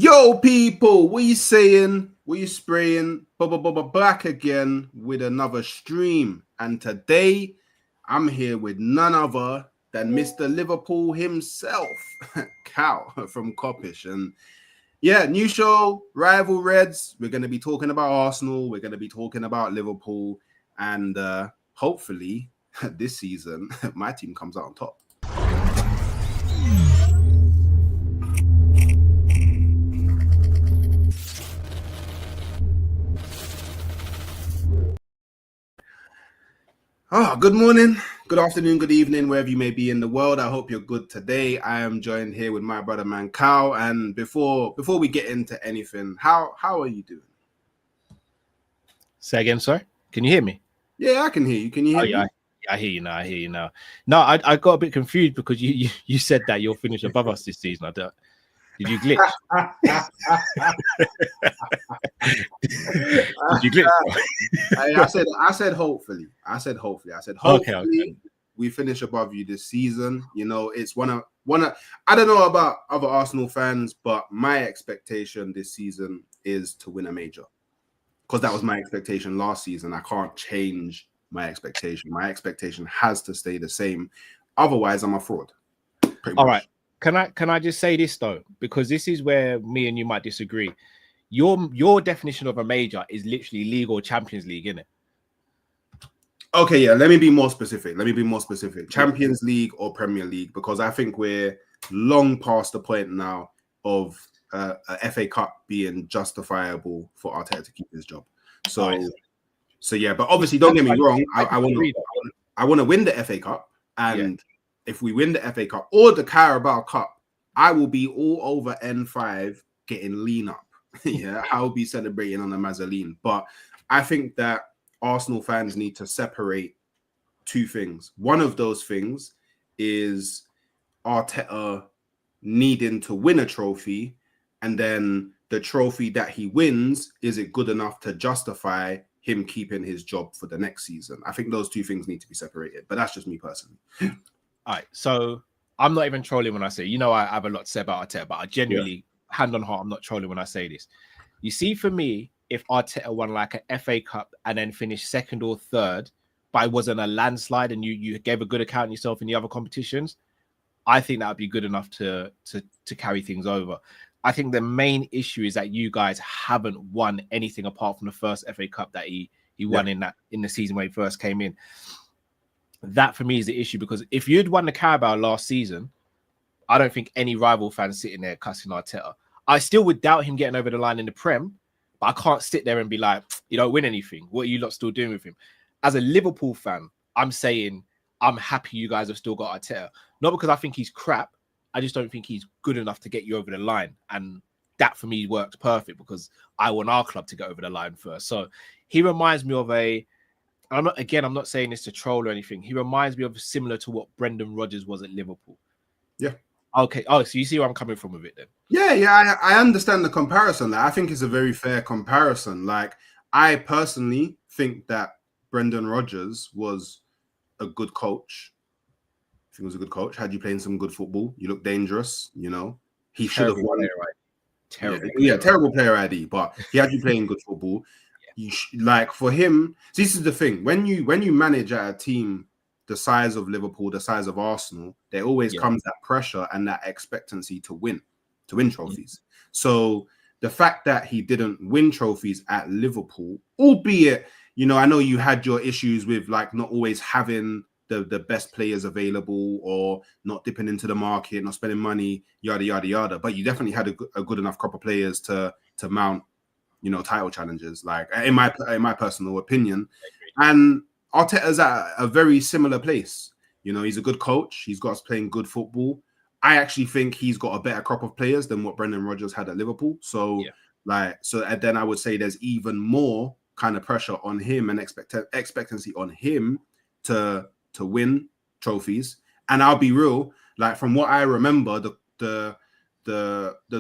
Yo, people, what you saying? What you spraying? Back again with another stream. And today, I'm here with none other than Mr. Liverpool himself, Cal from Coppish. And yeah, new show, Rival Reds. We're going to be talking about Arsenal. We're going to be talking about Liverpool. And hopefully, this season, my team comes out on top. Good morning, good afternoon, good evening, wherever you may be in the world. I hope you're good today. I am joined here with my brother man Cal. And before we get into anything, how are you doing? Say again, sorry. Can you hear me? Yeah, I can hear you. Can you hear me? Yeah, I hear you now. No, I got a bit confused because you said that you'll finish above us this season. Did you glitch? Did you glitch? I said hopefully. I said hopefully. Okay. We finish above you this season. You know, it's one of. I don't know about other Arsenal fans, but my expectation this season is to win a major, because that was my expectation last season. I can't change my expectation. My expectation has to stay the same. Otherwise, I'm a fraud. All right. Can I just say this though, because this is where me and you might disagree. Your definition of a major is literally league or Champions League, isn't it? Okay, yeah. Let me be more specific. Champions League or Premier League, because I think we're long past the point now of a FA Cup being justifiable for Arteta to keep his job. So yeah. But obviously, don't get me wrong. I want to win the FA Cup, and if we win the FA Cup or the Carabao Cup, I will be all over N5 getting lean up. Yeah, I will be celebrating on the Mazzoline. But I think that Arsenal fans need to separate two things. One of those things is Arteta needing to win a trophy, and then the trophy that he wins, is it good enough to justify him keeping his job for the next season? I think those two things need to be separated, but that's just me personally. All right, so I'm not even trolling when I say, I have a lot to say about Arteta, but I genuinely, hand on heart, I'm not trolling when I say this. You see, for me, if Arteta won like an FA Cup and then finished second or third, but it wasn't a landslide and you gave a good account of yourself in the other competitions, I think that would be good enough to carry things over. I think the main issue is that you guys haven't won anything apart from the first FA Cup that he won in the season when he first came in. That for me is the issue, because if you'd won the Carabao last season, I don't think any rival fans sitting there cussing Arteta. I still would doubt him getting over the line in the Prem, but I can't sit there and be like, you don't win anything. What are you lot still doing with him? As a Liverpool fan, I'm saying I'm happy you guys have still got Arteta. Not because I think he's crap. I just don't think he's good enough to get you over the line. And that for me works perfect, because I want our club to get over the line first. So he reminds me of I'm not saying this to troll or anything. He reminds me of similar to what Brendan Rodgers was at Liverpool. Yeah. Okay. Oh, so you see where I'm coming from with it then? Yeah. I understand the comparison. I think it's a very fair comparison. Like, I personally think that Brendan Rodgers was a good coach. I think he was a good coach. Had you playing some good football, you look dangerous. He should have won. Terrible player ID, but he had you playing good football. Like, for him, this is the thing. When you manage at a team the size of Liverpool, the size of Arsenal, there always comes that pressure and that expectancy to win trophies. So the fact that he didn't win trophies at Liverpool, albeit, I know you had your issues with like not always having the best players available, or not dipping into the market, not spending money, yada yada yada. But you definitely had a good enough crop of players to mount, title challenges, like in my personal opinion. And Arteta's at a very similar place. He's a good coach. He's got us playing good football. I actually think he's got a better crop of players than what Brendan Rodgers had at Liverpool. So and then I would say there's even more kind of pressure on him and expectancy on him to win trophies. And I'll be real, like, from what I remember, the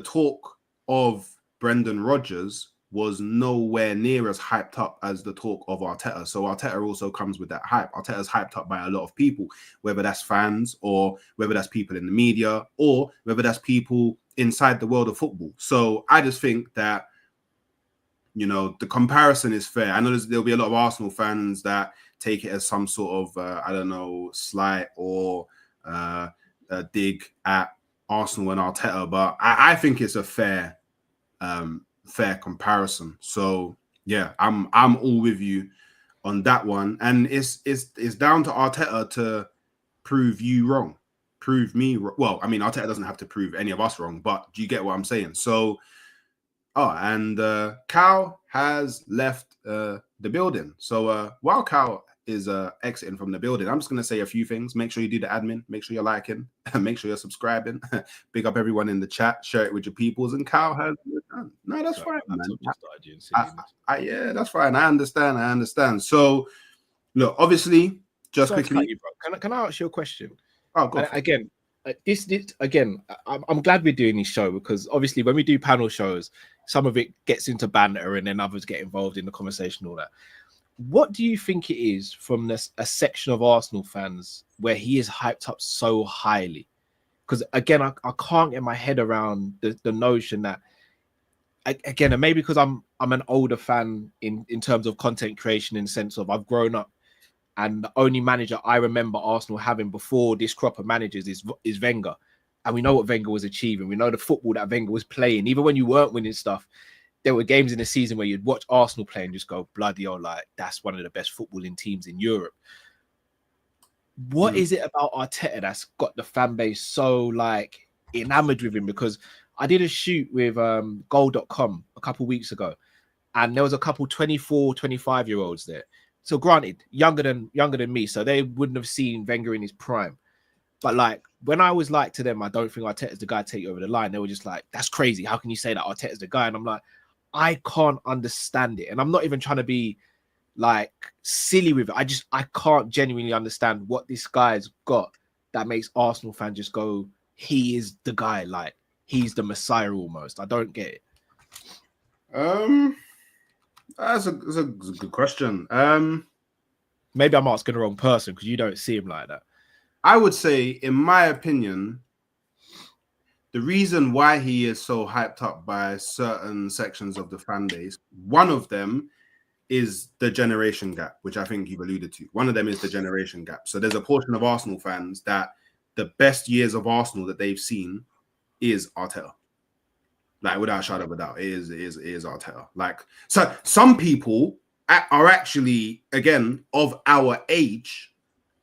talk of Brendan Rodgers was nowhere near as hyped up as the talk of Arteta. So Arteta also comes with that hype. Arteta's hyped up by a lot of people, whether that's fans or whether that's people in the media or whether that's people inside the world of football. So I just think that, you know, the comparison is fair. I know there'll be a lot of Arsenal fans that take it as some sort of, I don't know, slight or a dig at Arsenal and Arteta, but I think it's a fair comparison. So yeah, I'm all with you on that one, and it's down to Arteta to prove you wrong, prove me wrong. Well, I mean, Arteta doesn't have to prove any of us wrong, but do you get what I'm saying? So, and Cal has left the building. So while Cal is exiting from the building, I'm just going to say a few things. Make sure you do the admin. Make sure you're liking. Make sure you're subscribing. Big up everyone in the chat. Share it with your peoples. And Cal has returned. No, that's fine, man. Yeah, that's fine. I understand. So, look, obviously, just quickly. Can I ask you a question? Oh, go again. I'm glad we're doing this show, because obviously when we do panel shows, some of it gets into banter and then others get involved in the conversation, all that. What do you think it is from a section of Arsenal fans where he is hyped up so highly? Because again, I can't get my head around the notion that, again, and maybe because I'm an older fan in terms of content creation, in the sense of I've grown up, and the only manager I remember Arsenal having before this crop of managers is Wenger. And we know what Wenger was achieving. We know the football that Wenger was playing. Even when you weren't winning stuff, there were games in the season where you'd watch Arsenal play and just go, bloody hell, like, that's one of the best footballing teams in Europe. What is it about Arteta that's got the fan base so, like, enamored with him? Because I did a shoot with goal.com a couple of weeks ago, and there was a couple 24, 25-year-olds there. So granted, younger than me, so they wouldn't have seen Wenger in his prime. But like, when I was like to them, I don't think Arteta's the guy to take you over the line, they were just like, that's crazy. How can you say that Arteta's the guy? And I'm like, I can't understand it. And I'm not even trying to be like silly with it. I can't genuinely understand what this guy's got that makes Arsenal fans just go, he is the guy, like he's the Messiah almost. I don't get it. That's a good question. Maybe I'm asking the wrong person because you don't see him like that. I would say, in my opinion, the reason why he is so hyped up by certain sections of the fan base, one of them is the generation gap, which I think you've alluded to. One of them is the generation gap. So there's a portion of Arsenal fans that the best years of Arsenal that they've seen is Arteta. Like, without a shadow of a doubt, it is Arteta. Like, so some people are actually, again, of our age,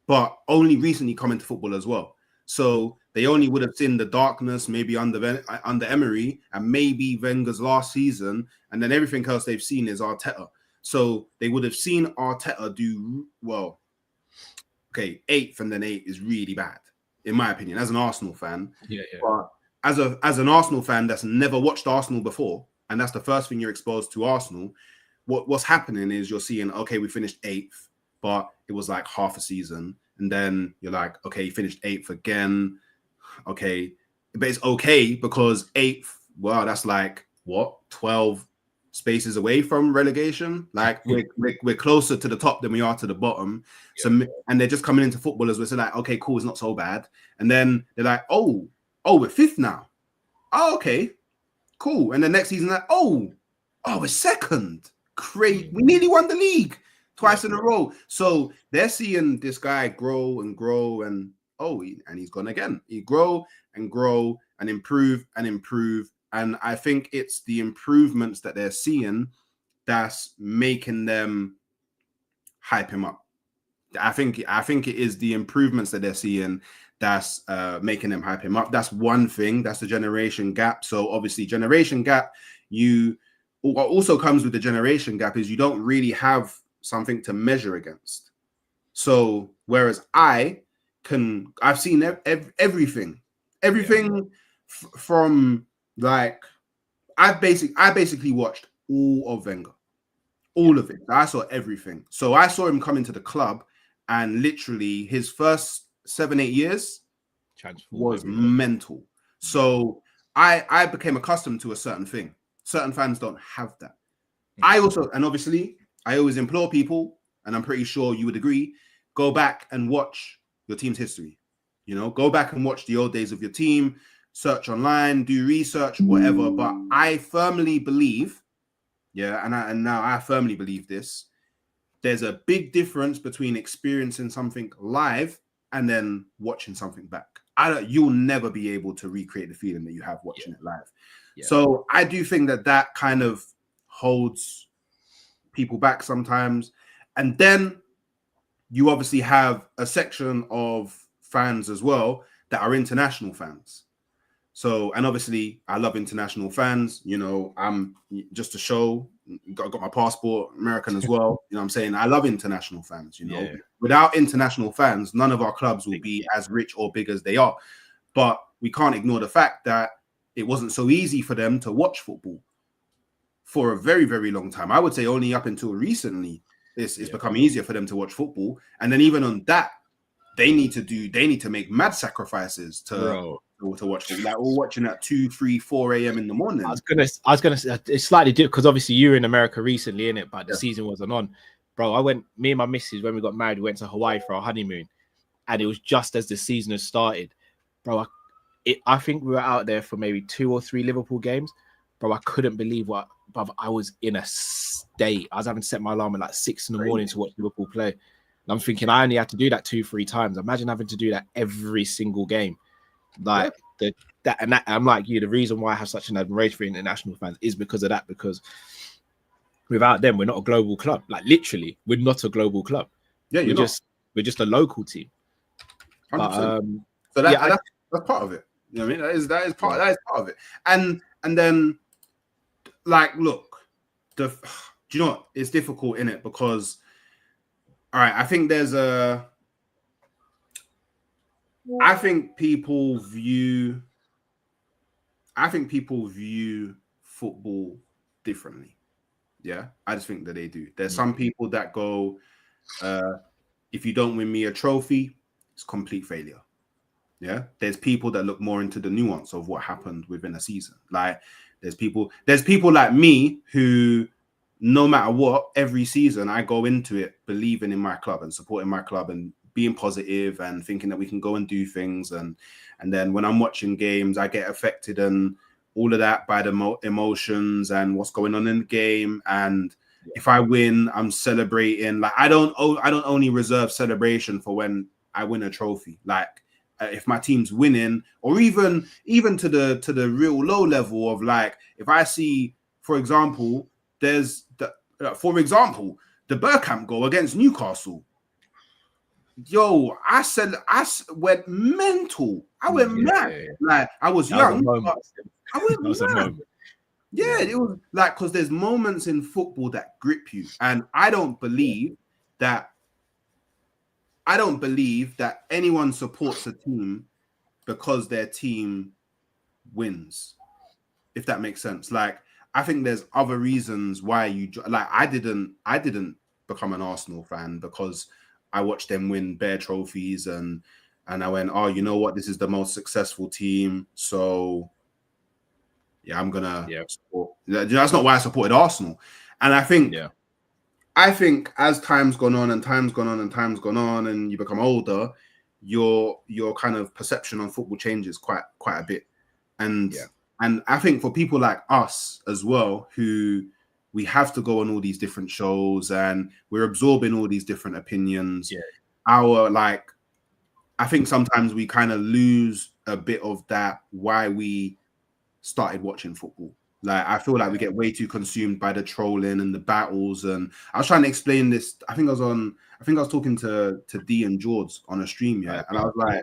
but only recently come into football as well. So they only would have seen the darkness maybe under Emery and maybe Wenger's last season, and then everything else they've seen is Arteta. So they would have seen Arteta do well. Okay, 8th and then 8 is really bad, in my opinion, as an Arsenal fan. Yeah. But as an Arsenal fan that's never watched Arsenal before, and that's the first thing you're exposed to Arsenal, what's happening is you're seeing, okay, we finished 8th, but it was like half a season. And then you're like, okay, you finished 8th again. Okay. But it's okay because 8th, well, that's like, what, 12 spaces away from relegation? Like, we're closer to the top than we are to the bottom. Yeah. So, and they're just coming into football as we're saying, like, okay, cool, it's not so bad. And then they're like, oh, we're 5th now. Oh, okay, cool. And the next season, like, oh, we're 2nd. Great. We nearly won the league twice in a row. So they're seeing this guy grow and grow, and he's gone again. He grow and improve and improve. And I think it's the improvements that they're seeing that's making them hype him up. I think it is the improvements that they're seeing that's making them hype him up. That's one thing. That's the generation gap. So obviously, generation gap, what also comes with the generation gap is you don't really have something to measure against. So whereas I've seen everything from, like, I basically watched all of Wenger, all of it. I saw everything. So I saw him come into the club, and literally his first 7-8 years was mental. So I became accustomed to a certain thing. Certain fans don't have that. I always implore people, and I'm pretty sure you would agree, go back and watch your team's history. You know, go back and watch the old days of your team. search online, do research, whatever. But I firmly believe, and now I firmly believe this. There's a big difference between experiencing something live and then watching something back. You'll never be able to recreate the feeling that you have watching it live. Yeah. So I do think that kind of holds people back sometimes. And then you obviously have a section of fans as well that are international fans. So, and obviously I love international fans, you know, I'm just to show, got my passport, American as well. You know what I'm saying? I love international fans, you know. Yeah. Without international fans, none of our clubs will be as rich or big as they are. But we can't ignore the fact that it wasn't so easy for them to watch football for a very, very long time. I would say only up until recently, it's become easier for them to watch football. And then even on that, they need to make mad sacrifices to watch football. Like we're watching at 2, 3, 4 a.m. in the morning. I was gonna say it's slightly different because obviously you were in America recently, innit? But the season wasn't on. Bro, me and my missus, when we got married, we went to Hawaii for our honeymoon, and it was just as the season had started. Bro, I think we were out there for maybe 2 or 3 Liverpool games. Bro, I couldn't believe brother, I was in a state. I was having to set my alarm at like 6 in the morning to watch Liverpool play. And I'm thinking I only had to do that 2-3 times. Imagine having to do that every single game. Like I'm like you. The reason why I have such an admiration for international fans is because of that. Because without them, we're not a global club. Like literally, we're not a global club. Yeah, we're just a local team. But, so that's part of it. You know what I mean? That is part of it. And then, like, look, do you know what? It's difficult in it because, all right, I think people view football differently. Yeah, I just think that they do. There's some people that go, if you don't win me a trophy, it's complete failure. Yeah, there's people that look more into the nuance of what happened within a season. Like there's people like me who, no matter what, every season I go into it believing in my club and supporting my club and being positive and thinking that we can go and do things. And then when I'm watching games, I get affected and all of that by the emotions and what's going on in the game. And if I win, I'm celebrating. Like I don't only reserve celebration for when I win a trophy. Like if my team's winning, or even to the real low level of like, if I see, for example, the Bergkamp goal against Newcastle. Yo, I went mental. I went mad. Like I was young. I went mad. Yeah, it was like, because there's moments in football that grip you, and I don't believe that anyone supports a team because their team wins, if that makes sense. Like, I think there's other reasons why I didn't become an Arsenal fan because I watched them win bare trophies and I went, oh, you know what? This is the most successful team. So yeah, I'm gonna support. That's not why I supported Arsenal. And I think as time's gone on and you become older, your kind of perception on football changes quite a bit. And I think for people like us as well, who we have to go on all these different shows and we're absorbing all these different opinions. Yeah. I think sometimes we kind of lose a bit of that why we started watching football. Like, I feel like we get way too consumed by the trolling and the battles. And I was trying to explain this. I think I was talking to D and George on a stream. Yeah. And I was like,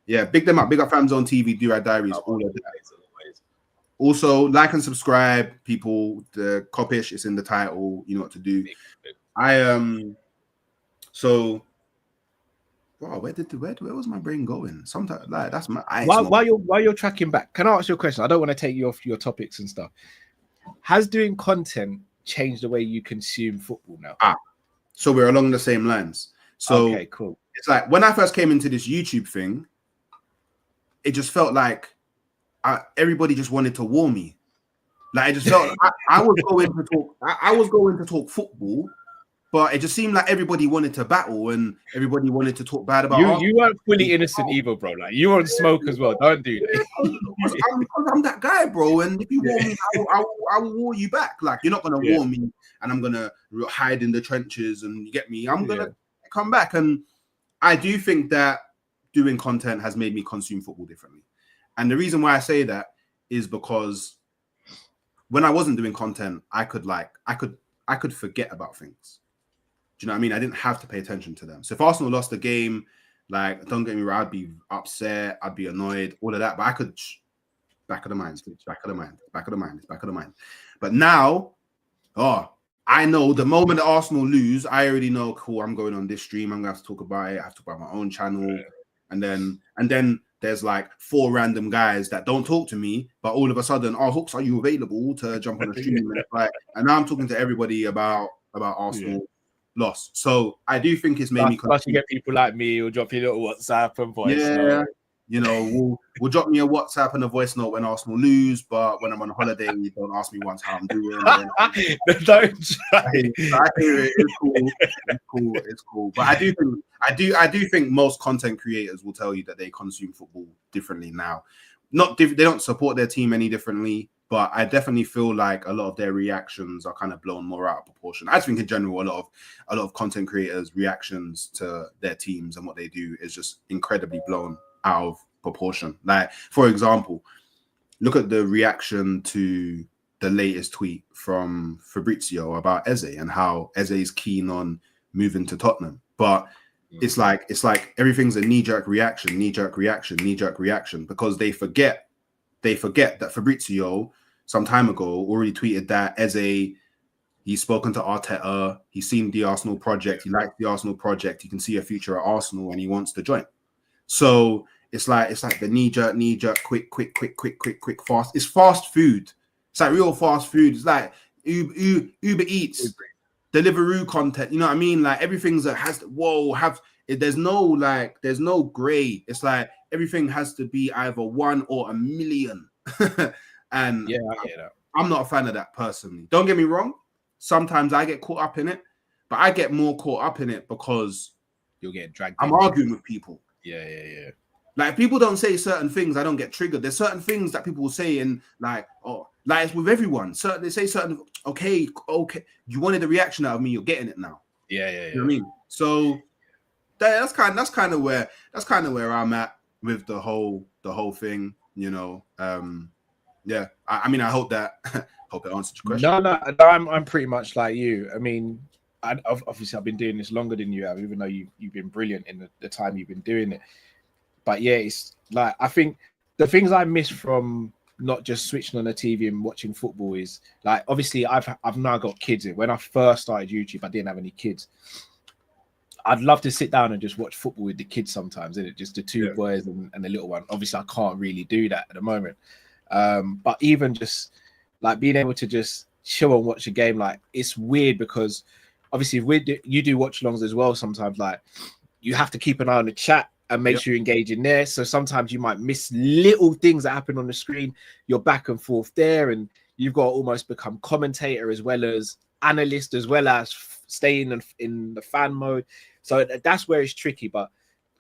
yeah, big them up. Big up Fams on TV, Do Rad Diaries, all of that. Also, like and subscribe, people. The Copish is in the title. You know what to do. So, wow, where was my brain going? Sometimes, like, that's my eyes. While you're tracking back, can I ask you a question? I don't want to take you off your topics and stuff. Has doing content changed the way you consume football now? So we're along the same lines. So okay, cool. It's like when I first came into this YouTube thing, it just felt like everybody just wanted to war me. Like, it just felt like I was going to talk football, But it just seemed like everybody wanted to battle and everybody wanted to talk bad about you weren't fully innocent either, bro. Like you were on smoke as well. Don't do that. I'm that guy, bro. And if you warn me, I will war you back. Like you're not gonna warn me, and I'm gonna hide in the trenches and you get me. I'm gonna come back. And I do think that doing content has made me consume football differently. And the reason why I say that is because when I wasn't doing content, I could forget about things. Do you know what I mean? I didn't have to pay attention to them. So if Arsenal lost the game, like, don't get me wrong, I'd be upset, I'd be annoyed, all of that. But I could, back of the mind. But now, I know the moment that Arsenal lose, I already know, cool, I'm going on this stream. I'm going to have to talk about it. I have to talk about my own channel. And then there's like 4 random guys that don't talk to me, but all of a sudden, Hooks, are you available to jump on a stream? And now I'm talking to everybody about Arsenal. Loss. So I do think it's made me. Plus, you get people like me who'll drop you a little WhatsApp and voice note. You know, we'll drop me a WhatsApp and a voice note when Arsenal lose, but when I'm on holiday, don't ask me once how I'm doing. Don't try. I hear it. It's cool. But I do think most content creators will tell you that they consume football differently now. They don't support their team any differently. But I definitely feel like a lot of their reactions are kind of blown more out of proportion. I think in general, a lot of content creators' reactions to their teams and what they do is just incredibly blown out of proportion. Like, for example, look at the reaction to the latest tweet from Fabrizio about Eze and how Eze is keen on moving to Tottenham. But it's like everything's a knee-jerk reaction, because they forget that Fabrizio some time ago already tweeted that Eze, he's spoken to Arteta, he's seen the Arsenal project, he likes the Arsenal project, he can see a future at Arsenal and he wants to join. So it's like the knee-jerk, quick, fast. It's fast food. It's like real fast food. It's like Uber Eats, Deliveroo content. You know what I mean? Like everything's that has there's no gray. It's like everything has to be either 1 or a million. And yeah, I get that. I'm not a fan of that personally. Don't get me wrong. Sometimes I get caught up in it, but I get more caught up in it because you'll get dragged. I'm arguing with people. Yeah. Like people don't say certain things, I don't get triggered. There's certain things that people will say and like it's with everyone. They say certain. Okay. You wanted a reaction out of me. You're getting it now. Yeah. You know what I mean? So that's kind of where I'm at with the whole thing. You know. Yeah, I mean, I hope that it answered your question. No, I'm pretty much like you. I mean, obviously I've been doing this longer than you have, even though you've been brilliant in the time you've been doing it. But yeah, it's like I think the things I miss from not just switching on the TV and watching football is like obviously I've now got kids. When I first started YouTube, I didn't have any kids. I'd love to sit down and just watch football with the kids sometimes, isn't it? Just the two boys and the little one. Obviously, I can't really do that at the moment. But even just like being able to just chill and watch a game, like it's weird because obviously you do watch alongs as well. Sometimes like you have to keep an eye on the chat and make sure you engage in there. So sometimes you might miss little things that happen on the screen. You're back and forth there, and you've got to almost become commentator as well as analyst, as well as staying in the fan mode. So that's where it's tricky. But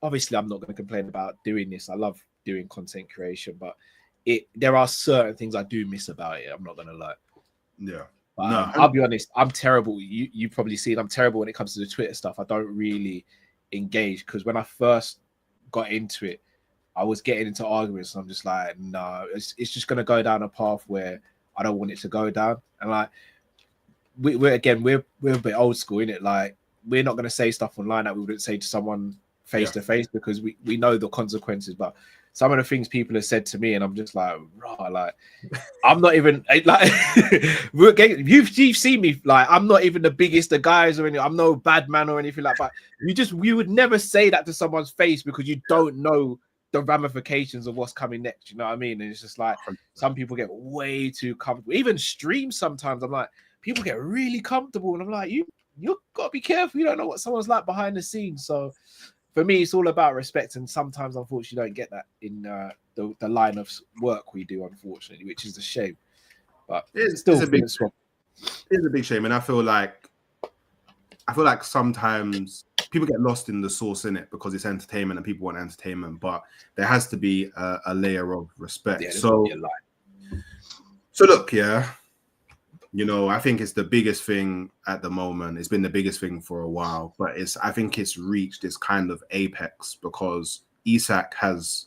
obviously, I'm not going to complain about doing this. I love doing content creation, but there are certain things I do miss about it. I'm not going to lie. Yeah. But, I'll be honest. I'm terrible. You probably seen I'm terrible when it comes to the Twitter stuff. I don't really engage because when I first got into it, I was getting into arguments. And I'm just like, no, it's just going to go down a path where I don't want it to go down. And like, we're a bit old school, innit? Like, we're not going to say stuff online that we wouldn't say to someone face to face because we know the consequences. But some of the things people have said to me, and I'm just like, raw, like, I'm not even like, you've seen me, like, I'm not even the biggest of guys or anything. I'm no bad man or anything like that. You would never say that to someone's face because you don't know the ramifications of what's coming next. You know what I mean? And it's just like some people get way too comfortable. Even streams sometimes, I'm like, people get really comfortable, and I'm like, you gotta be careful. You don't know what someone's like behind the scenes. So for me, it's all about respect, and sometimes, unfortunately, you don't get that in the line of work we do, unfortunately, which is a shame. But it's a big shame, and I feel like I feel like sometimes people get lost in the sauce in it because it's entertainment and people want entertainment, but there has to be a layer of respect. Yeah, So look, yeah, you know, I think it's the biggest thing at the moment. It's been the biggest thing for a while, but I think it's reached this kind of apex because Isak has,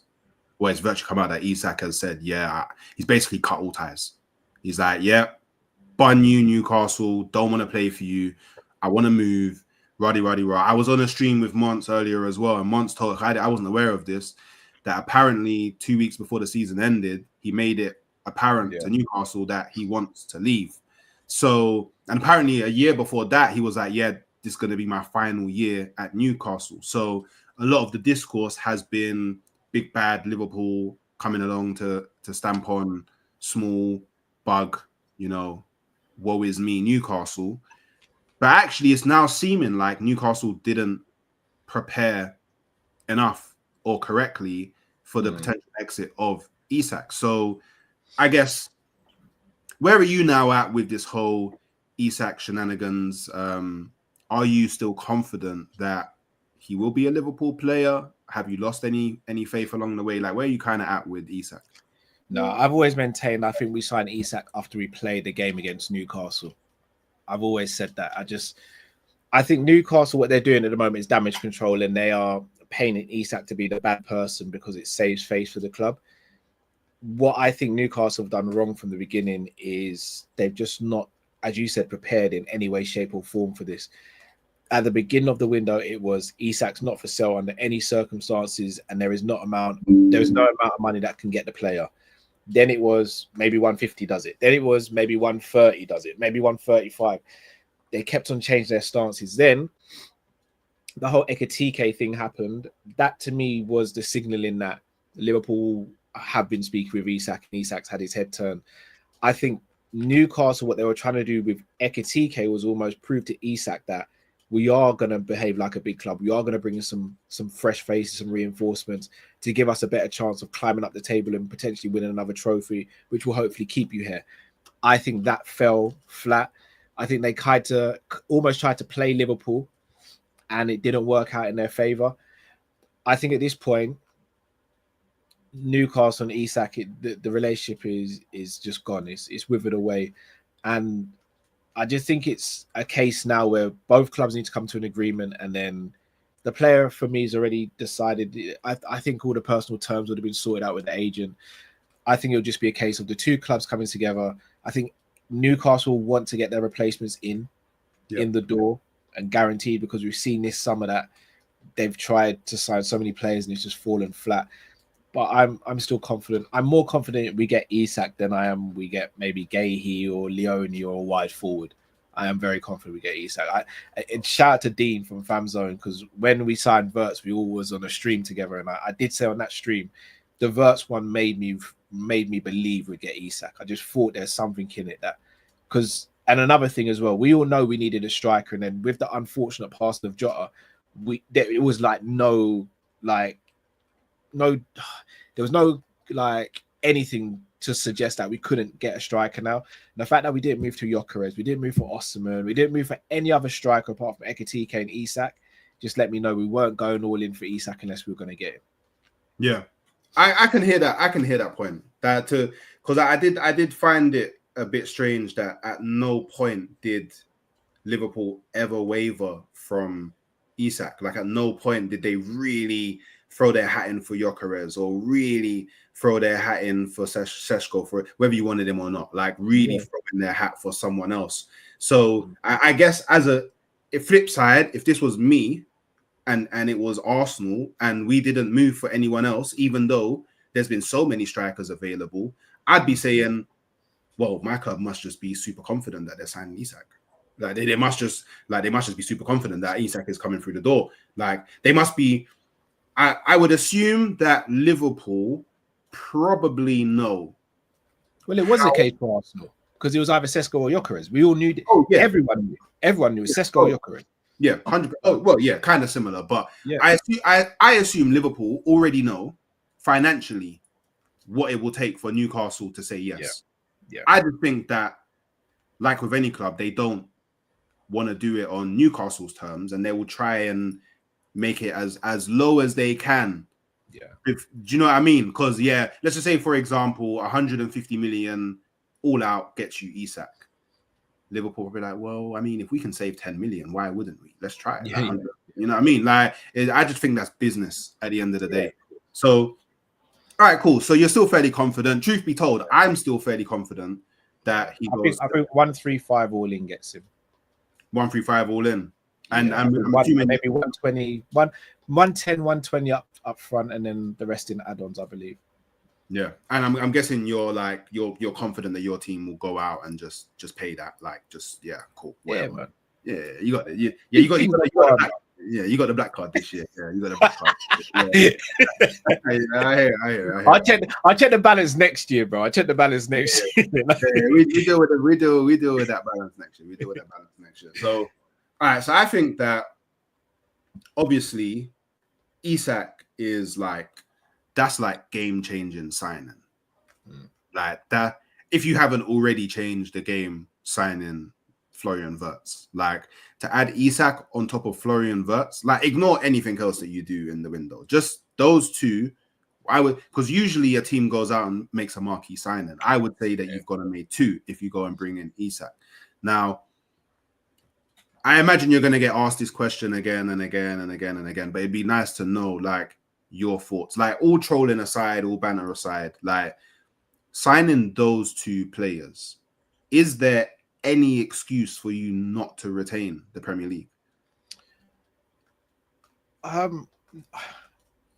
well, it's virtually come out that Isak has said, yeah, he's basically cut all ties. He's like, yeah, bun you, Newcastle, don't want to play for you. I want to move. Ruddy. I was on a stream with Mons earlier as well, and Mons told, I wasn't aware of this, that apparently 2 weeks before the season ended, he made it apparent to Newcastle that he wants to leave. So, and apparently a year before that, he was like, yeah, this is going to be my final year at Newcastle. So a lot of the discourse has been big bad Liverpool coming along to stamp on small bug, you know, woe is me, Newcastle. But actually, it's now seeming like Newcastle didn't prepare enough or correctly for the potential exit of Isak. So I guess, where are you now at with this whole Isak shenanigans? Are you still confident that he will be a Liverpool player? Have you lost any faith along the way? Like, where are you kind of at with Isak? No, I've always maintained I think we signed Isak after we played the game against Newcastle. I've always said that. I think Newcastle, what they're doing at the moment is damage control, and they are painting Isak to be the bad person because it saves face for the club. What I think Newcastle have done wrong from the beginning is they've just not, as you said, prepared in any way, shape, or form for this. At the beginning of the window, it was Isak's not for sale under any circumstances, and there is no amount of money that can get the player. Then it was maybe 150 does it. Then it was maybe 130 does it. Maybe 135. They kept on changing their stances. Then the whole Ekitike thing happened. That to me was the signaling that Liverpool have been speaking with Isak, and Isak's had his head turned. I think Newcastle, what they were trying to do with Ekitike was almost prove to Isak that we are going to behave like a big club. We are going to bring in some fresh faces, some reinforcements to give us a better chance of climbing up the table and potentially winning another trophy, which will hopefully keep you here. I think that fell flat. I think they almost tried to play Liverpool, and it didn't work out in their favour. I think at this point, Newcastle and Isak, the relationship is just gone. It's withered away, and I just think it's a case now where both clubs need to come to an agreement, and then the player for me has already decided. I think all the personal terms would have been sorted out with the agent. I think it'll just be a case of the two clubs coming together. I think Newcastle want to get their replacements in the door and guaranteed, because we've seen this summer that they've tried to sign so many players and it's just fallen flat. But I'm still confident. I'm more confident we get Isak than I am we get maybe Gahey or Leone or a wide forward. I am very confident we get Isak. And shout out to Dean from FamZone, because when we signed Wirtz, we all was on a stream together, and I did say on that stream, the Wirtz one made me believe we'd get Isak. I just thought there's something in it and another thing as well, we all know we needed a striker, and then with the unfortunate passing of Jota, it was there was no anything to suggest that we couldn't get a striker now. And the fact that we didn't move to Gyokeres, we didn't move for Osimhen, we didn't move for any other striker apart from Ekitike and Isak, just let me know we weren't going all in for Isak unless we were going to get him. Yeah, I can hear that. I can hear that point. Because I did find it a bit strange that at no point did Liverpool ever waver from Isak. Like, at no point did they really throw their hat in for Gyokeres or really throw their hat in for Seshko, for whether you wanted him or not, like really throwing their hat for someone else. So I guess as a flip side, if this was me and it was Arsenal and we didn't move for anyone else, even though there's been so many strikers available, I'd be saying, well, my club must just be super confident that they're signing Isak. Like they must just be super confident that Isak is coming through the door. Like they must be. I would assume that Liverpool probably know. Well, it was the case for Arsenal because it was either Seshko or Gyokeres. We all knew. Everyone knew it was Seshko or Gyokeres. Yeah, 100%. Oh, well, yeah, kind of similar, but I assume Liverpool already know financially what it will take for Newcastle to say yes. Yeah. I just think that, like with any club, they don't want to do it on Newcastle's terms, and they will try and make it as low as they can. Yeah. Do you know what I mean? Because let's just say, for example, 150 million all out gets you Isak. Liverpool will be like, well, I mean, if we can save 10 million, why wouldn't we? Let's try it. Yeah. You know what I mean? Like, I just think that's business at the end of the day. So, all right, cool. So you're still fairly confident. Truth be told, I'm still fairly confident that he goes. I think 135 all in gets him. 135 all in. And I'm assuming maybe 120, 110, 120 up front, and then the rest in add-ons, I believe. Yeah, and I'm guessing you're confident that your team will go out and just pay that, cool. Whatever. Yeah, man. You got it. You got the black card this year. Yeah, you got the black card. I hear. I'll check the balance next year, bro. I check the balance next year. We deal with that balance next year. So, all right. So I think that obviously Isak is that's game-changing signing. Like that, if you haven't already changed the game, signing Florian Wirtz. Like, to add Isak on top of Florian Wirtz, ignore anything else that you do in the window. Just those two, because usually a team goes out and makes a marquee signing. I would say that you've got to make two if you go and bring in Isak. Now, I imagine you're going to get asked this question again and again and again and again, but it'd be nice to know, your thoughts, all trolling aside, all banter aside, signing those two players, is there any excuse for you not to retain the Premier League?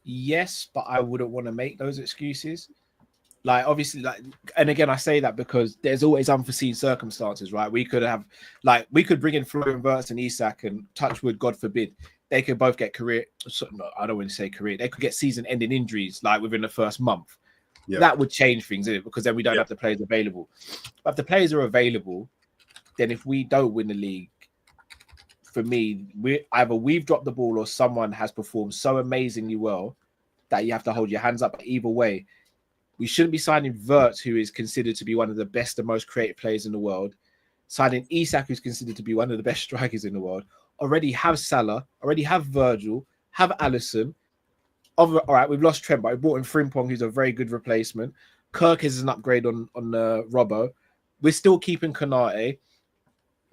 Yes, but I wouldn't want to make those excuses. Obviously, and again, I say that because there's always unforeseen circumstances, right? We could bring in Florian Wirtz and Isak, and touch wood, God forbid, they could both get I don't want to say career. They could get season-ending injuries within the first month. Yeah. That would change things, isn't it? Because then we don't have the players available. But if the players are available, then if we don't win the league, for me, we've dropped the ball or someone has performed so amazingly well that you have to hold your hands up. But either way, we shouldn't be signing Wirtz, who is considered to be one of the best and most creative players in the world, signing Isak, who's considered to be one of the best strikers in the world. Already have Salah, already have Virgil, have Alisson. All right, we've lost Trent, but we brought in Frimpong, who's a very good replacement. Kirk is an upgrade on Robbo. We're still keeping Konate.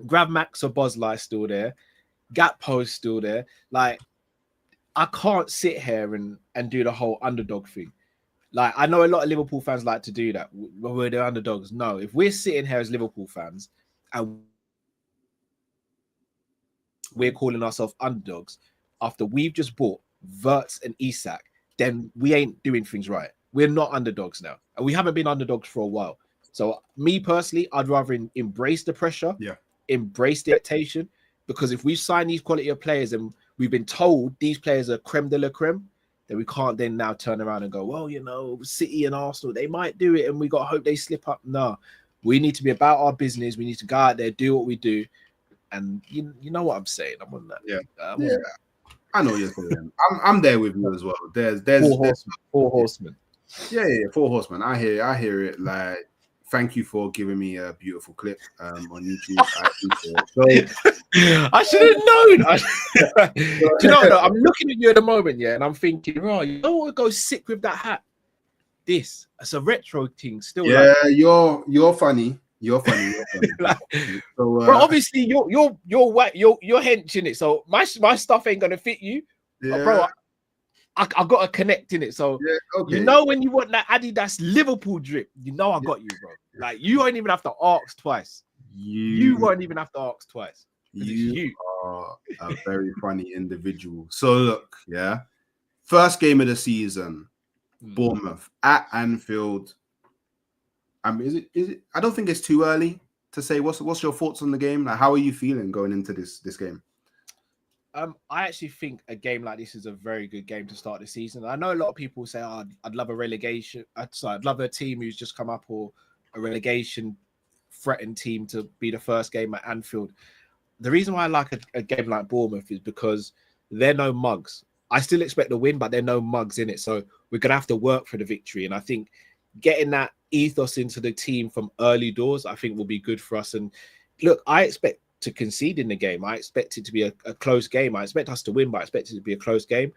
Grab Max or Bosley still there. Gakpo's still there. I can't sit here and do the whole underdog thing. I know a lot of Liverpool fans like to do that. We're the underdogs. No, if we're sitting here as Liverpool fans and we're calling ourselves underdogs after we've just bought Wirtz and Isak, then we ain't doing things right. We're not underdogs now, and we haven't been underdogs for a while. So me personally, I'd rather embrace the pressure, embrace the expectation, because if we sign these quality of players and we've been told these players are creme de la creme, then we can't then now turn around and go, well, City and Arsenal, they might do it and we got to hope they slip up. No, we need to be about our business. We need to go out there, do what we do. And you know what I'm saying? I'm on that. Yeah. I know what you're saying. I'm there with you as well. There's four horsemen. Yeah, Four Horsemen. I hear it. Thank you for giving me a beautiful clip on YouTube. I appreciate it. I should have known. Do you know what? I'm looking at you at the moment, and I'm thinking, you don't want to go sick with that hat. It's a retro thing still. Yeah, you're funny. You're funny. So, but obviously you're white. You're henching it. So my stuff ain't gonna fit you, bro. I got to connect in it. So when you want that Adidas Liverpool drip, I got you, bro. You won't even have to ask twice. You won't even have to ask twice. You are a very funny individual. So look, first game of the season, Bournemouth at Anfield. Is it? I don't think it's too early to say. What's your thoughts on the game? How are you feeling going into this game? I actually think a game like this is a very good game to start the season. I know a lot of people say, I'd love a relegation. I'd love a team who's just come up or a relegation threatened team to be the first game at Anfield. The reason why I like a game like Bournemouth is because they're no mugs. I still expect a win, but they're no mugs in it. So we're going to have to work for the victory. And I think getting that ethos into the team from early doors, I think will be good for us. And look, I expect to concede in the game. I expect it to be a close game. I expect us to win, but I expect it to be a close game.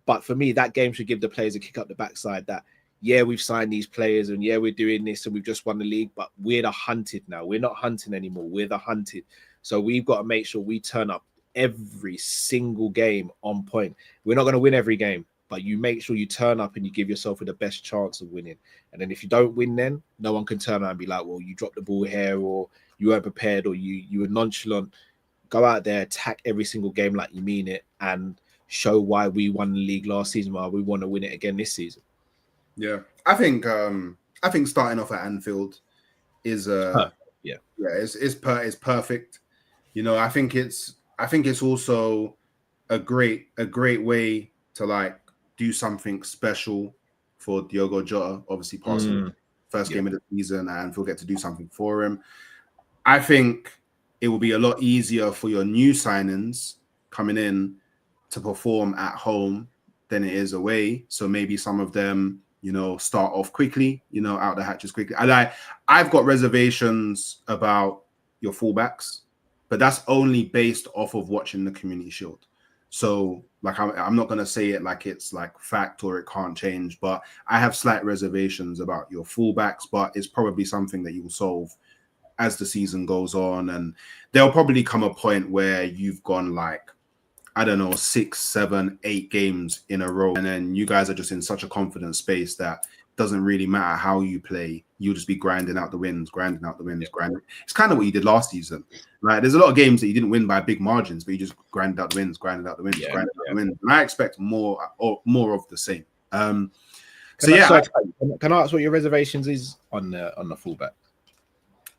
But for me, that game should give the players a kick up the backside that, yeah, we've signed these players and yeah, we're doing this and we've just won the league, but we're the hunted now. We're not hunting anymore. We're the hunted. So we've got to make sure we turn up every single game on point. We're not going to win every game, but you make sure you turn up and you give yourself the best chance of winning. And then if you don't win, then no one can turn around and be like, well, you dropped the ball here, or you weren't prepared, or you were nonchalant. Go out there, attack every single game like you mean it, and show why we won the league last season, why we want to win it again this season. Yeah, I think starting off at Anfield is is perfect. You know, I think it's also a great way to like do something special for Diogo Jota. Obviously, passing first game of the season, and Anfield get to do something for him. I think it will be a lot easier for your new signings coming in to perform at home than it is away. So maybe some of them, you know, start off quickly, you know, out the hatches quickly. I've got reservations about your fullbacks, but that's only based off of watching the Community Shield. So, like, I'm not going to say it like it's like fact or it can't change, but I have slight reservations about your fullbacks, but it's probably something that you will solve as the season goes on. And there'll probably come a point where you've gone like, I don't know, 6, 7, 8 games in a row. And then you guys are just in such a confident space that doesn't really matter how you play. You'll just be grinding out the wins. Grinding. It's kind of what you did last season. Like, there's a lot of games that you didn't win by big margins, but you just grinded out the wins. And I expect more of the same. Can I ask what your reservations is on the fullback?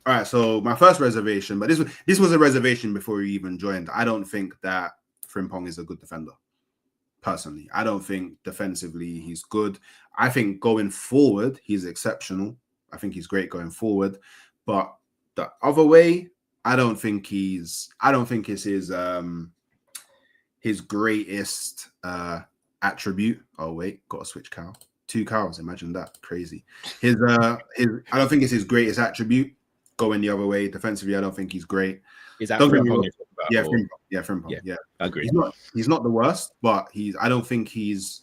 All right, so my first reservation, but this was a reservation before you even joined. I don't think that Frimpong is a good defender. Personally, I don't think defensively he's good. I think going forward he's exceptional. I think he's great going forward, but the other way, I don't think it's his greatest attribute. Oh wait, got to switch cow. 2 cows. Imagine that, crazy. I don't think it's his greatest attribute. Going the other way defensively, I don't think he's great. Is that Frimpong? Frimpong. Yeah, I agree. He's not the worst, but I don't think he's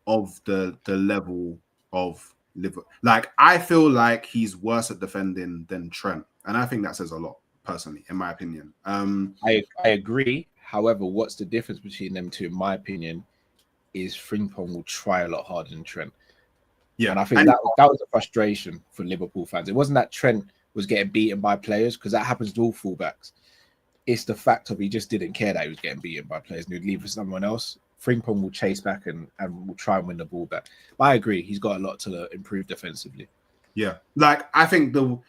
of the level of Liverpool. Like, I feel like he's worse at defending than Trent, and I think that says a lot, personally, in my opinion. I agree. However, what's the difference between them two, in my opinion, is Frimpong will try a lot harder than Trent. Yeah, and I think that was a frustration for Liverpool fans. It wasn't that Trent was getting beaten by players, because that happens to all fullbacks. It's the fact of he just didn't care that he was getting beaten by players and he'd leave for someone else. Frimpong will chase back and will try and win the ball back. But I agree, he's got a lot to improve defensively. Yeah, like, I think the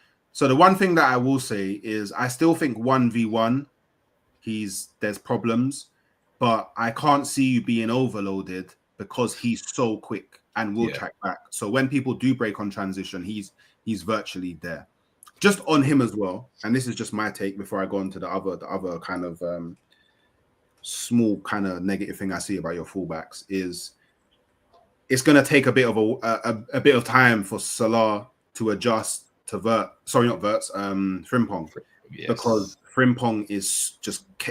one thing that I will say is I still think 1v1 there's problems, but I can't see you being overloaded because he's so quick and will track back. So when people do break on transition, he's virtually there. Just on him as well, and this is just my take before I go on to the other kind of small kind of negative thing I see about your fullbacks is it's going to take a bit of a bit of time for Salah to adjust to Frimpong, because Frimpong is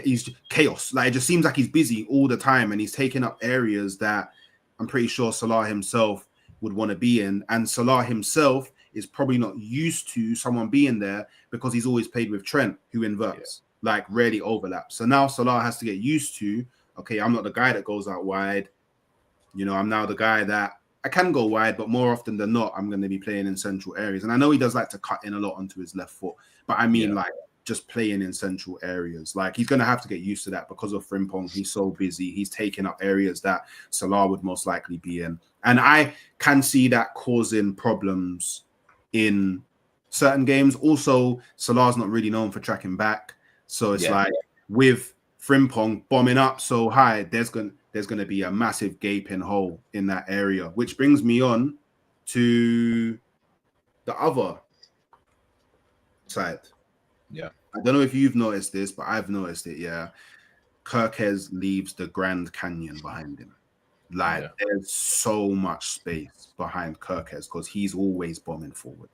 he's chaos. Like, it just seems like he's busy all the time and he's taking up areas that I'm pretty sure Salah himself would want to be in, and Salah himself is probably not used to someone being there because he's always played with Trent, who inverts, like rarely overlaps. So now Salah has to get used to, okay, I'm not the guy that goes out wide. You know, I'm now the guy that I can go wide, but more often than not, I'm going to be playing in central areas. And I know he does like to cut in a lot onto his left foot, but I mean, like, just playing in central areas. Like, he's going to have to get used to that because of Frimpong. He's so busy. He's taking up areas that Salah would most likely be in. And I can see that causing problems in certain games. Also, Salah's not really known for tracking back. So it's with Frimpong bombing up so high, there's going to be a massive gaping hole in that area, which brings me on to the other side. Yeah. I don't know if you've noticed this, but I've noticed it, yeah. Gyokeres leaves the Grand Canyon behind him. Like, there's so much space behind Gyokeres because he's always bombing forward.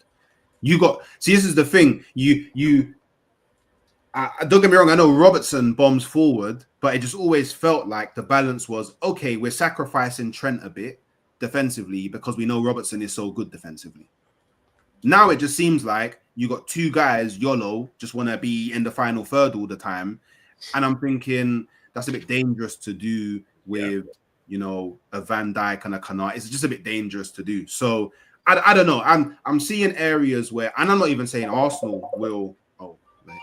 This is the thing. don't get me wrong, I know Robertson bombs forward, but it just always felt like the balance was, okay, we're sacrificing Trent a bit defensively because we know Robertson is so good defensively. Now it just seems like you got two guys, YOLO, just want to be in the final third all the time. And I'm thinking that's a bit dangerous to do with, a Van Dijk and a Canard. It's just a bit dangerous to do. So I don't know. I'm seeing areas where, and I'm not even saying Arsenal will. Oh, wait.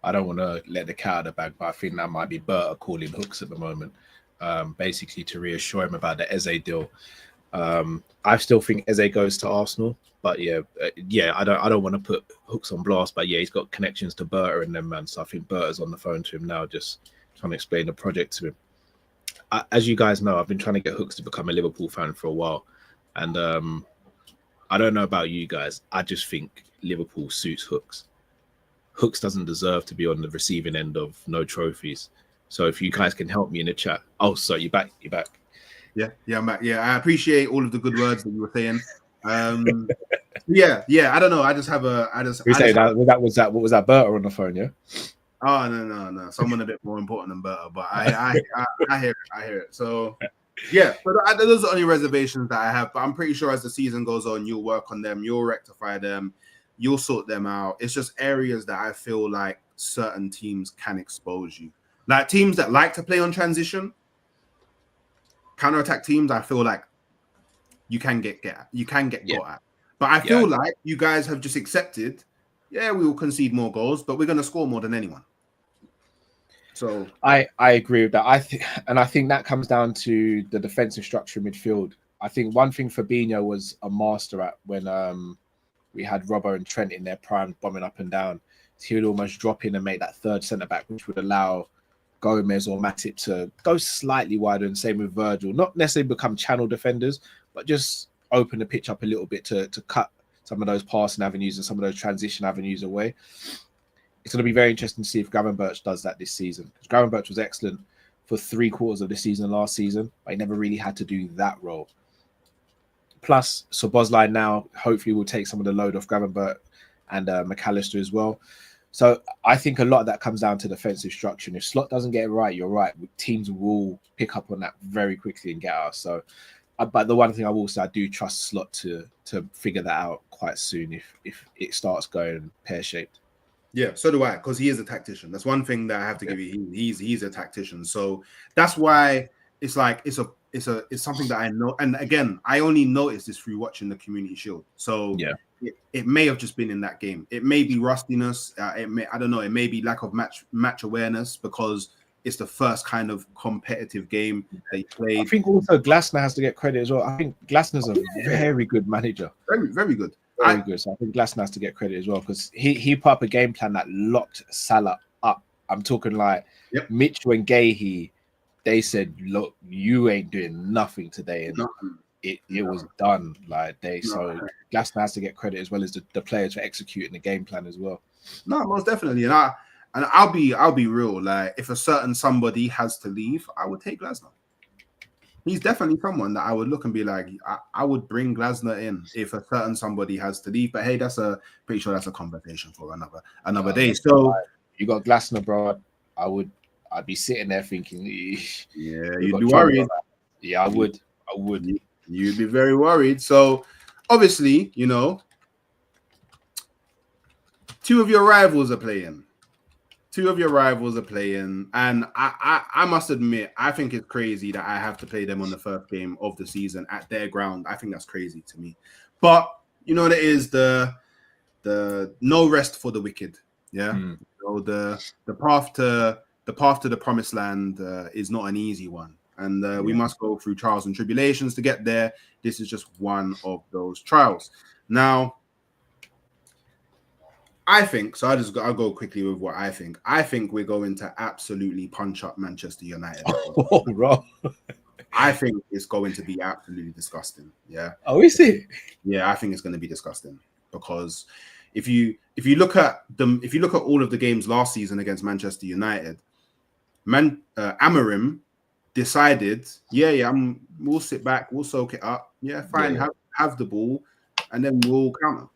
I don't want to let the cat out of the bag, but I think that might be Berta calling hooks at the moment, basically to reassure him about the Eze deal. I still think Eze goes to Arsenal, but I don't want to put hooks on blast, but he's got connections to Berta and them, man. So I think Berta's on the phone to him now, just trying to explain the project to him. As you guys know, I've been trying to get Hooks to become a Liverpool fan for a while, and I don't know about you guys. I just think Liverpool suits Hooks. Hooks doesn't deserve to be on the receiving end of no trophies. So if you guys can help me in the chat. Oh, sorry, you're back. Yeah, I'm back. Yeah, I appreciate all of the good words that you were saying. Yeah. I don't know. What was that Berta on the phone? Yeah. Oh no. Someone a bit more important than Berta, but I hear it. So yeah, but those are the only reservations that I have. But I'm pretty sure as the season goes on, you'll work on them, you'll rectify them, you'll sort them out. It's just areas that I feel like certain teams can expose you. Like teams that like to play on transition, counter-attack teams, I feel like you can get got at. But I feel like you guys have just accepted, we will concede more goals, but we're going to score more than anyone. So I agree with that. I think that comes down to the defensive structure midfield. I think one thing Fabinho was a master at when we had Robbo and Trent in their prime bombing up and down. He would almost drop in and make that third centre-back, which would allow Gomez or Matip to go slightly wider, and same with Virgil. Not necessarily become channel defenders, but just open the pitch up a little bit to cut some of those passing avenues and some of those transition avenues away. It's going to be very interesting to see if Gravenberch does that this season. Because Gravenberch was excellent for 3/4 of the season last season, but he never really had to do that role. Plus, Szoboszlai now hopefully will take some of the load off Gravenberch and McAllister as well. So I think a lot of that comes down to defensive structure. And if Slot doesn't get it right, you're right. Teams will pick up on that very quickly and get us. So, but the one thing I will say, I do trust Slot to figure that out quite soon if it starts going pear-shaped. Yeah, so do I, because he is a tactician. That's one thing that I have to give you. He's a tactician. So that's why it's like it's something that I know. And again, I only noticed this through watching the Community Shield. So it may have just been in that game. It may be rustiness. I don't know. It may be lack of match awareness because it's the first kind of competitive game they played. I think also Glasner has to get credit as well. I think Glasner's a very good manager. Very, very good. Very good. So I think Glasner has to get credit as well because he put up a game plan that locked Salah up. I'm talking like Mitchell and Gahey. They said, "Look, you ain't doing nothing today," and it was done. So Glasner has to get credit as well as the players for executing the game plan as well. No, most definitely, and I'll be real. Like if a certain somebody has to leave, I would take Glasner. He's definitely someone that I would look and be like, I would bring Glasner in if a certain somebody has to leave. But hey, pretty sure that's a conversation for another day. So you got Glasner, bro. I'd be sitting there thinking, you'd be worried. Yeah, I would. You'd be very worried. So obviously, two of your rivals are playing. And I must admit, I think it's crazy that I have to play them on the first game of the season at their ground. I think that's crazy to me. But you know what it is, the no rest for the wicked. Yeah. So the path to the promised land is not an easy one. And we must go through trials and tribulations to get there. This is just one of those trials. Now, I think, so I'll go quickly with what I think. I think we're going to absolutely punch up Manchester United. Oh, bro. I think it's going to be absolutely disgusting. Yeah. Oh, is it? Yeah, I think it's going to be disgusting because if you look at all of the games last season against Manchester United, Amorim decided, we'll sit back, we'll soak it up. Yeah, fine, have the ball, and then we'll counter.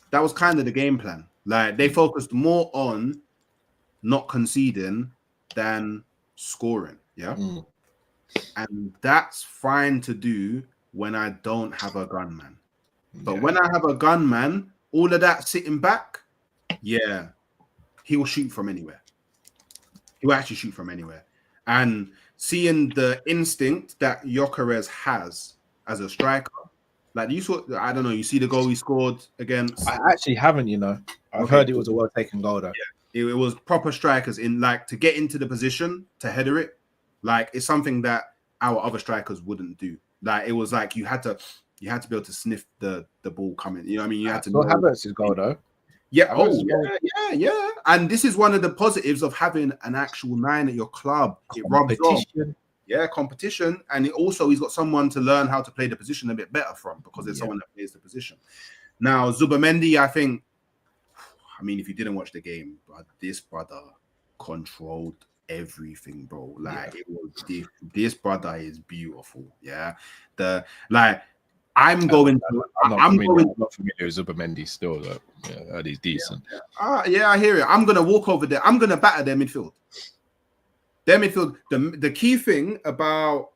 That was kind of the game plan. Like they focused more on not conceding than scoring. Yeah. And that's fine to do when I don't have a gunman. But when I have a gunman, all of that sitting back, he will shoot from anywhere. He will actually shoot from anywhere. And seeing the instinct that Gyokeres has as a striker, like you saw, I don't know, you see the goal he scored against. I actually haven't, you know. I've heard it was a well-taken goal, though. Yeah, it was proper strikers in like to get into the position to header it. Like it's something that our other strikers wouldn't do. Like it was like you had to be able to sniff the ball coming. You know what I mean? You had to know Havertz's goal though. Yeah. Yeah. And this is one of the positives of having an actual 9 at your club. It rubs off. Yeah, competition. And he's got someone to learn how to play the position a bit better from because there's someone that plays the position. Now, Zubimendi, I mean, if you didn't watch the game, but this brother controlled everything, bro. Like it was this brother is beautiful. Yeah. I'm not familiar with Zubimendi still, though. Yeah, he's decent. Yeah, I hear it. I'm gonna walk over there. I'm gonna batter their midfield. Their midfield. The key thing about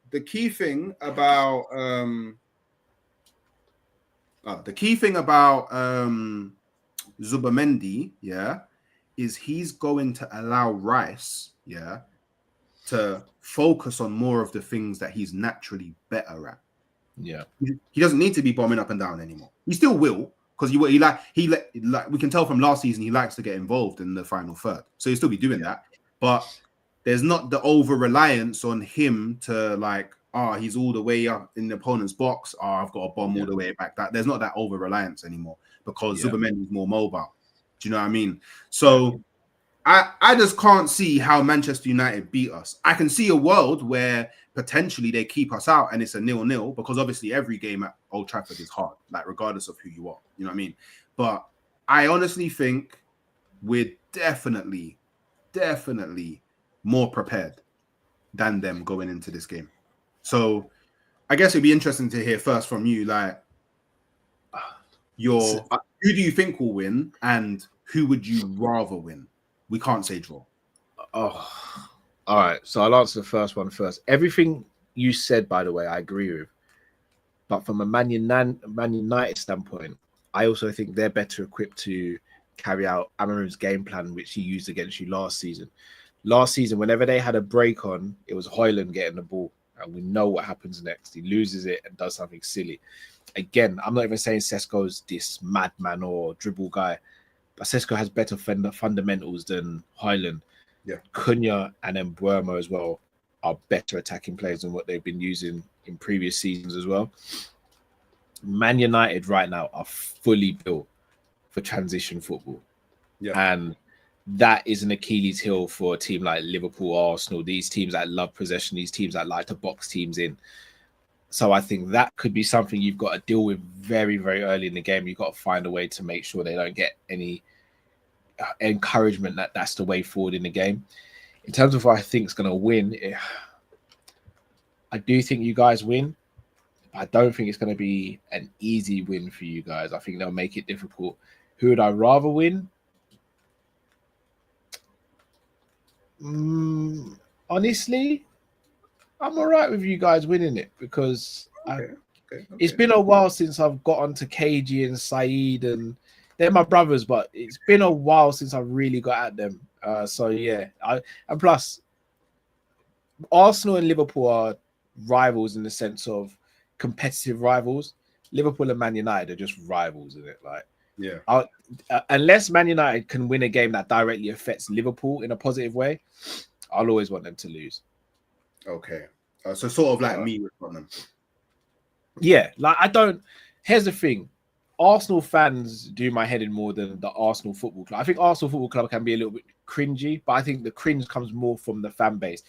Zubimendi, is he's going to allow Rice, to focus on more of the things that he's naturally better at. Yeah, he doesn't need to be bombing up and down anymore. He still will because we can tell from last season he likes to get involved in the final third, so he'll still be doing that. But there's not the over reliance on him to he's all the way up in the opponent's box. I've got a bomb all the way back. There's not that over reliance anymore because Zubimendi is more mobile. Do you know what I mean? So I just can't see how Manchester United beat us. I can see a world where potentially they keep us out and it's a 0-0 because obviously every game at Old Trafford is hard, like regardless of who you are. You know what I mean? But I honestly think we're definitely more prepared than them going into this game. So I guess it'd be interesting to hear first from you, who do you think will win and who would you rather win? We can't say draw. Oh, all right. So I'll answer the first one first. Everything you said, by the way, I agree with. But from a Man United standpoint, I also think they're better equipped to carry out Amarim's game plan, which he used against you last season. Last season, whenever they had a break on, it was Højlund getting the ball. And we know what happens next. He loses it and does something silly. Again, I'm not even saying Sesko's this madman or dribble guy. But Sesko has better fundamentals than Højlund. Yeah. Cunha and then Buemo as well are better attacking players than what they've been using in previous seasons as well. Man United right now are fully built for transition football. Yeah. And that is an Achilles heel for a team like Liverpool, Arsenal, these teams that love possession, these teams that like to box teams in. So I think that could be something you've got to deal with very, very early in the game. You've got to find a way to make sure they don't get any encouragement that that's the way forward in the game. In terms of what I think is going to win, I do think you guys win. I don't think it's going to be an easy win for you guys. I think they'll make it difficult. Who would I rather win? Honestly, I'm all right with you guys winning it because it's been a while since I've got onto KG and Saeed, and they're my brothers, but it's been a while since I've really got at them. And plus, Arsenal and Liverpool are rivals in the sense of competitive rivals. Liverpool and Man United are just rivals, isn't it? Unless Man United can win a game that directly affects Liverpool in a positive way, I'll always want them to lose. Okay. So sort of like me with Tottenham. Yeah, here's the thing. Arsenal fans do my head in more than the Arsenal Football Club. I think Arsenal Football Club can be a little bit cringy, but I think the cringe comes more from the fan base.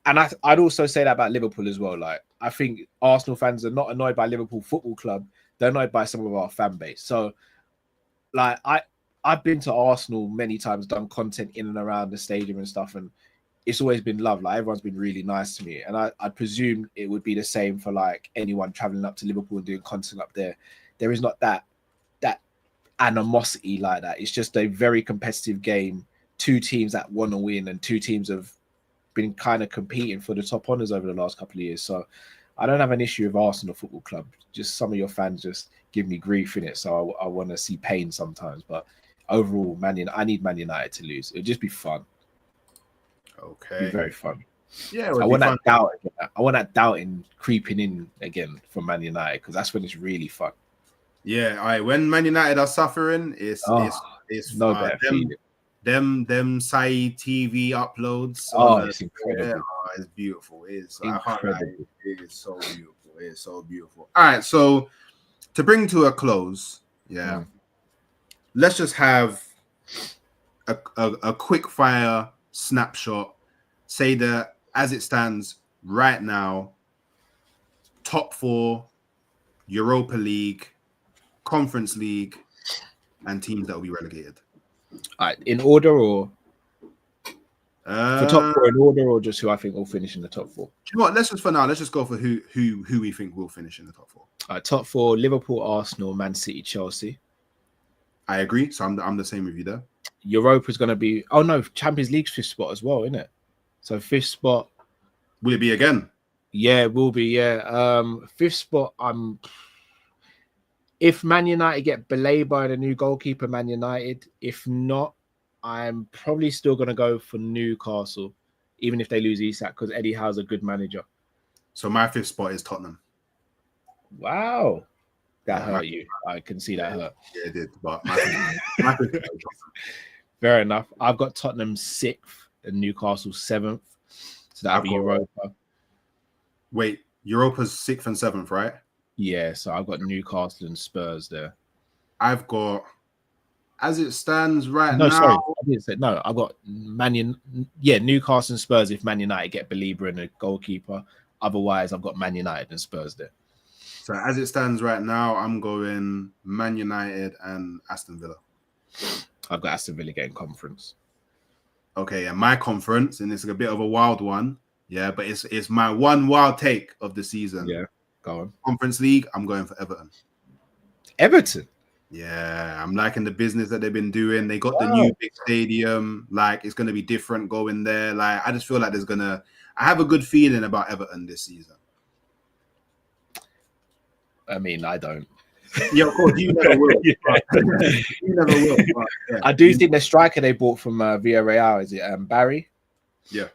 And I'd also say that about Liverpool as well. I think Arsenal fans are not annoyed by Liverpool Football Club. They're annoyed by some of our fan base. So, I've been to Arsenal many times, done content in and around the stadium and stuff. And it's always been love. Like everyone's been really nice to me, and I presume it would be the same for like anyone traveling up to Liverpool and doing content up there. There is not that animosity like that. It's just a very competitive game. Two teams that want to win, and two teams have been kind of competing for the top honors over the last couple of years. So I don't have an issue with Arsenal Football Club. Just some of your fans just give me grief in it, so I want to see pain sometimes. But overall, I need Man United to lose. It'll just be fun. Okay. It'll be very fun. Yeah, I want that doubt. I want that doubting creeping in again from Man United, because that's when it's really fun. Yeah, all right. When Man United are suffering, it's no better feeling. Them Saeed TV uploads. It's incredible. It's beautiful. It is incredible. It is so beautiful. It is so beautiful. All right, so to bring to a close, let's just have a quick fire snapshot. Say that as it stands right now, top 4, Europa League, Conference League, and teams that will be relegated. All right, in order or for top 4 in order, or just who I think will finish in the top 4? Do you know what? Let's just go for who we think will finish in the top 4. All right, top 4: Liverpool, Arsenal, Man City, Chelsea. I agree. So I'm the same with you there. Europa's going to be Champions League's 5th spot as well, isn't it? So 5th spot. Will it be again? Yeah, it will be. Yeah, 5th spot. If Man United get belayed by the new goalkeeper, Man United. If not, I'm probably still going to go for Newcastle, even if they lose Isak, because Eddie Howe's a good manager. So my 5th spot is Tottenham. Wow. That hurt you. I can see that hurt. Yeah, it did. But my 5th spot. Fair enough. I've got Tottenham 6th and Newcastle 7th. So that'll be Europa. Wait, Europa's 6th and 7th, right? Yeah, so I've got Newcastle and Spurs there. I've got, as it stands right now. No, sorry. I didn't say, no, I've got Newcastle and Spurs if Man United get Belieber and a goalkeeper. Otherwise, I've got Man United and Spurs there. So as it stands right now, I'm going Man United and Aston Villa. I've got Aston Villa getting conference. Okay, and my conference, and it's a bit of a wild one. Yeah, but it's my one wild take of the season. Yeah, go on. Conference League, I'm going for Everton. Everton? Yeah, I'm liking the business that they've been doing. They got the new big stadium. Like, it's going to be different going there. Like, I just feel like I have a good feeling about Everton this season. I mean, I don't. Yeah, of course, you never will. You never will. But, yeah. I do think the striker they bought from Villarreal, is it Barry? Yeah.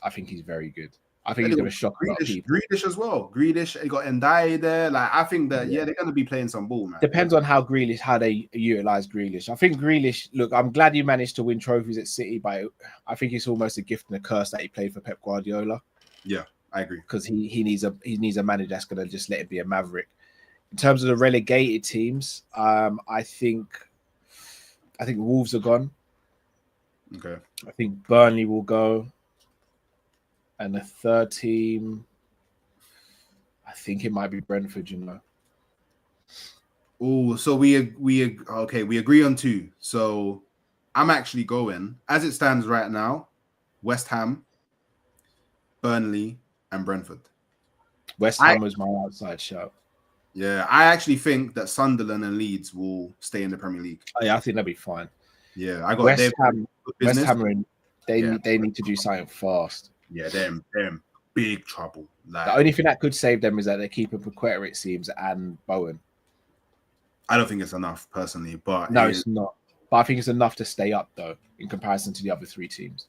I think he's very good. I think he's going to shock a lot of people. Grealish as well. Grealish, you got Ndiaye there. Like, I think that, they're going to be playing some ball, man. Depends on how they utilize Grealish. I think Grealish, look, I'm glad he managed to win trophies at City, but I think it's almost a gift and a curse that he played for Pep Guardiola. Yeah, I agree. Because he needs a manager that's going to just let it be a maverick. In terms of the relegated teams, I think Wolves are gone. Okay. I think Burnley will go. And the third team, I think it might be Brentford, you know. Oh, so we agree on 2. So I'm actually going, as it stands right now, West Ham, Burnley, and Brentford. West Ham was my outside shout. Yeah, I actually think that Sunderland and Leeds will stay in the Premier League. Oh, yeah, I think that'd be fine. Yeah, I got West Ham. They need to do something fast. Yeah, they're in big trouble. Like, the only thing that could save them is that they're keeping Paqueta, it seems, and Bowen. I don't think it's enough, personally. But no, it's not. But I think it's enough to stay up, though, in comparison to the other 3 teams.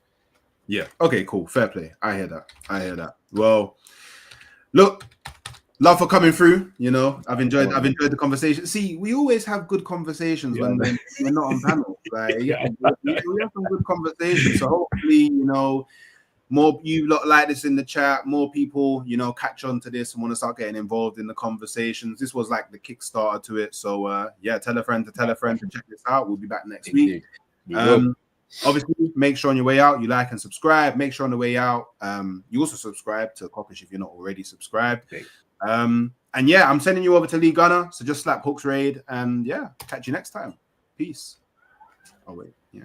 Yeah. Okay, cool. Fair play. I hear that. Well, look, love for coming through. You know, I've enjoyed the conversation. See, we always have good conversations when we're not on panels. Like, we have some good conversations. So hopefully, you know, more you lot like this in the chat, more people, you know, catch on to this and want to start getting involved in the conversations. This was like the Kickstarter to it. So tell a friend to check this out. We'll be back next week. Obviously, make sure on your way out you like and subscribe. Make sure on the way out you also subscribe to Cockish if you're not already subscribed. And I'm sending you over to Lee Gunner. So just slap Hooks Raid and catch you next time. Peace. Oh wait, yeah.